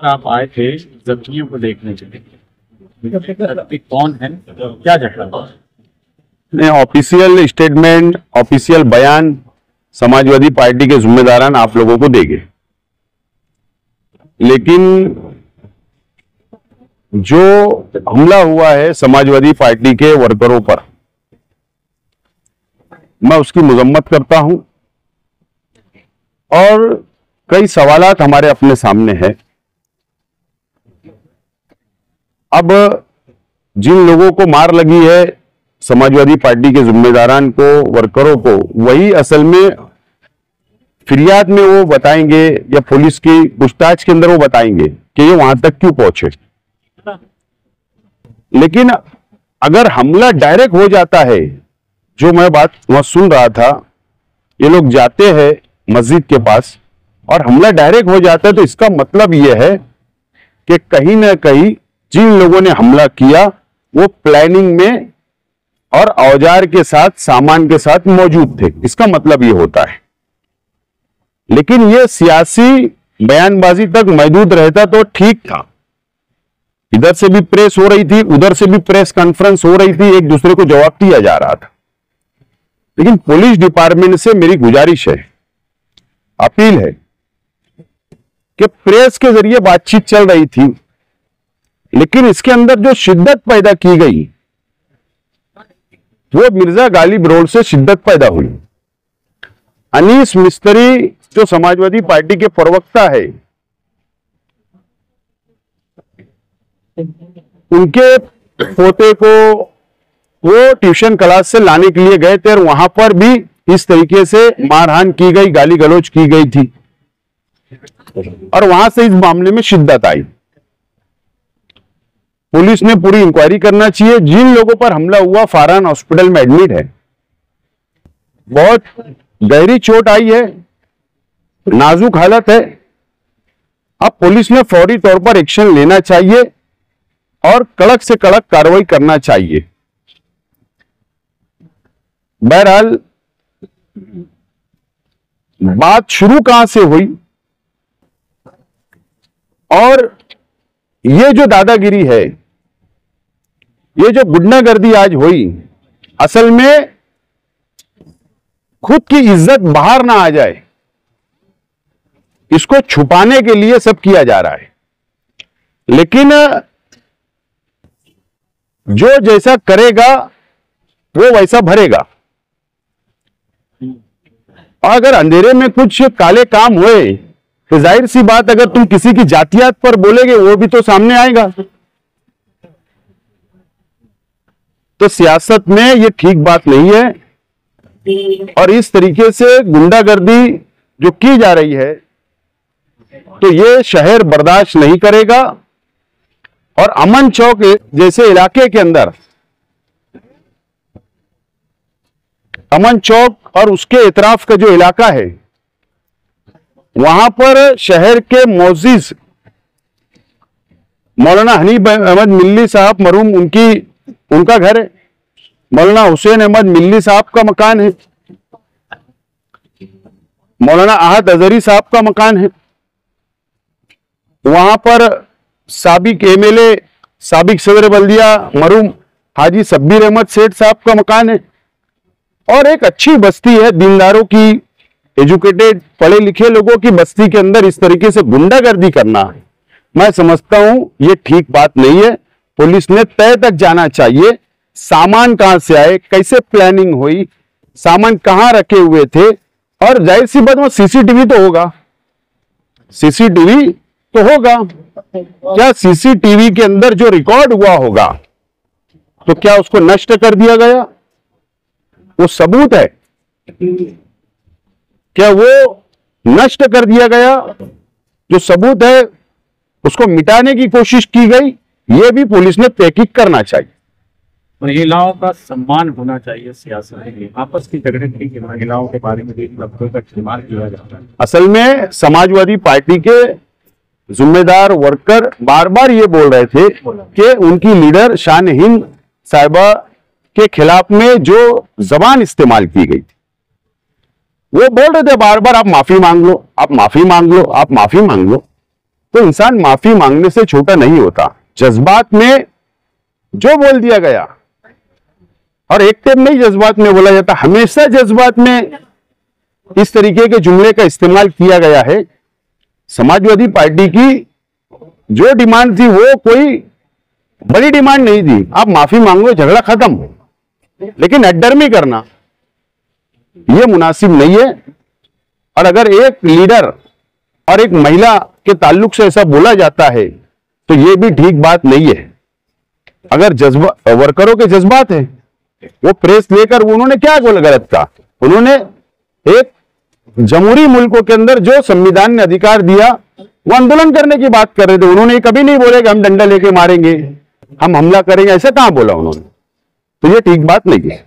आप आए थे जख्मियों को देखने के लिए, कौन है, क्या झगड़ा? नहीं, ऑफिशियल स्टेटमेंट, ऑफिशियल बयान समाजवादी पार्टी के जिम्मेदारान आप लोगों को देंगे, लेकिन जो हमला हुआ है समाजवादी पार्टी के वर्करों पर, मैं उसकी मजम्मत करता हूं और कई सवालात हमारे अपने सामने हैं। अब जिन लोगों को मार लगी है समाजवादी पार्टी के जिम्मेदारान को, वर्करों को, वही असल में फिरियाद में वो बताएंगे या पुलिस की पूछताछ के अंदर वो बताएंगे कि ये वहां तक क्यों पहुंचे। लेकिन अगर हमला डायरेक्ट हो जाता है, जो मैं बात वहां सुन रहा था, ये लोग जाते हैं मस्जिद के पास और हमला डायरेक्ट हो जाता है, तो इसका मतलब यह है कि कहीं ना कहीं जिन लोगों ने हमला किया वो प्लानिंग में और औजार के साथ, सामान के साथ मौजूद थे, इसका मतलब ये होता है। लेकिन ये सियासी बयानबाजी तक महदूद रहता तो ठीक था। इधर से भी प्रेस हो रही थी, उधर से भी प्रेस कॉन्फ्रेंस हो रही थी, एक दूसरे को जवाब दिया जा रहा था। लेकिन पुलिस डिपार्टमेंट से मेरी गुजारिश है, अपील है कि प्रेस के जरिए बातचीत चल रही थी, लेकिन इसके अंदर जो शिद्दत पैदा की गई वो मिर्जा गालिब रोड से शिद्दत पैदा हुई। अनीस मिस्त्री जो समाजवादी पार्टी के प्रवक्ता है, उनके पोते को वो ट्यूशन क्लास से लाने के लिए गए थे और वहां पर भी इस तरीके से मारहान की गई, गाली गलौज की गई थी और वहां से इस मामले में शिद्दत आई। पुलिस ने पूरी इंक्वायरी करना चाहिए। जिन लोगों पर हमला हुआ फरहान हॉस्पिटल में एडमिट है, बहुत गहरी चोट आई है, नाजुक हालत है। अब पुलिस ने फौरी तौर पर एक्शन लेना चाहिए और कड़क से कड़क कार्रवाई करना चाहिए। बहरहाल बात शुरू कहां से हुई और ये जो दादागिरी है, ये जो गुंडागर्दी आज हुई, असल में खुद की इज्जत बाहर ना आ जाए, इसको छुपाने के लिए सब किया जा रहा है। लेकिन जो जैसा करेगा वो वैसा भरेगा। अगर अंधेरे में कुछ काले काम हुए तो जाहिर सी बात, अगर तुम किसी की जातियात पर बोलेगे वो भी तो सामने आएगा। तो सियासत में ये ठीक बात नहीं है और इस तरीके से गुंडागर्दी जो की जा रही है, तो ये शहर बर्दाश्त नहीं करेगा। और अमन चौक जैसे इलाके के अंदर, अमन चौक और उसके इतराफ का जो इलाका है, वहां पर शहर के मोअज़्ज़िज़ मौलाना हनीफ अहमद मिल्ली साहब मरहूम, उनका घर है। मौलाना हुसैन अहमद मिल्ली साहब का मकान है। मौलाना आहद अजहरी साहब का मकान है। वहां पर साबिक एमएलए, साबिक सदर बल्दिया मरहूम हाजी शब्बीर अहमद सेठ साहब का मकान है। और एक अच्छी बस्ती है, दीनदारों की, एजुकेटेड, पढ़े लिखे लोगों की बस्ती के अंदर इस तरीके से गुंडागर्दी करना, मैं समझता हूं ये ठीक बात नहीं है। पुलिस ने तय तक जाना चाहिए, सामान कहां से आए, कैसे प्लानिंग हुई, सामान कहां रखे हुए थे। और जाहिर सी बात, वो सीसीटीवी तो होगा, सीसीटीवी तो होगा। क्या सीसीटीवी के अंदर जो रिकॉर्ड हुआ होगा, तो क्या उसको नष्ट कर दिया गया? वो सबूत है, क्या वो नष्ट कर दिया गया? जो सबूत है उसको मिटाने की कोशिश की गई, ये भी पुलिस ने तहकीक करना चाहिए। महिलाओं का सम्मान होना चाहिए सियासत में। आपस की झगड़े की महिलाओं के बारे में लफ्जों का इस्तेमाल किया जाता है। असल में समाजवादी पार्टी के जिम्मेदार वर्कर बार बार ये बोल रहे थे कि उनकी लीडर शान हिंद साहिबा के खिलाफ में जो जबान इस्तेमाल की गई थी, वो बोल रहे थे बार बार, आप माफी मांग लो, आप माफी मांग लो, आप माफी मांग लो। तो इंसान माफी मांगने से छोटा नहीं होता। जज्बात में जो बोल दिया गया, और एक टाइम नहीं जज्बात में बोला जाता, हमेशा जज्बात में इस तरीके के जुमले का इस्तेमाल किया गया है। समाजवादी पार्टी की जो डिमांड थी वो कोई बड़ी डिमांड नहीं थी, आप माफी मांगो झगड़ा खत्म, लेकिन अड्डरमी करना ये मुनासिब नहीं है। और अगर एक लीडर और एक महिला के ताल्लुक से ऐसा बोला जाता है तो ये भी ठीक बात नहीं है। अगर जज्बा वर्करों के जज्बात है, वो प्रेस लेकर उन्होंने क्या गलत कहा, उन्होंने एक जमहूरी मुल्कों के अंदर जो संविधान ने अधिकार दिया वो आंदोलन करने की बात कर रहे थे। उन्होंने कभी नहीं बोले कि हम डंडा लेके मारेंगे, हम हमला करेंगे, ऐसा कहां बोला उन्होंने, तो ये ठीक बात नहीं है।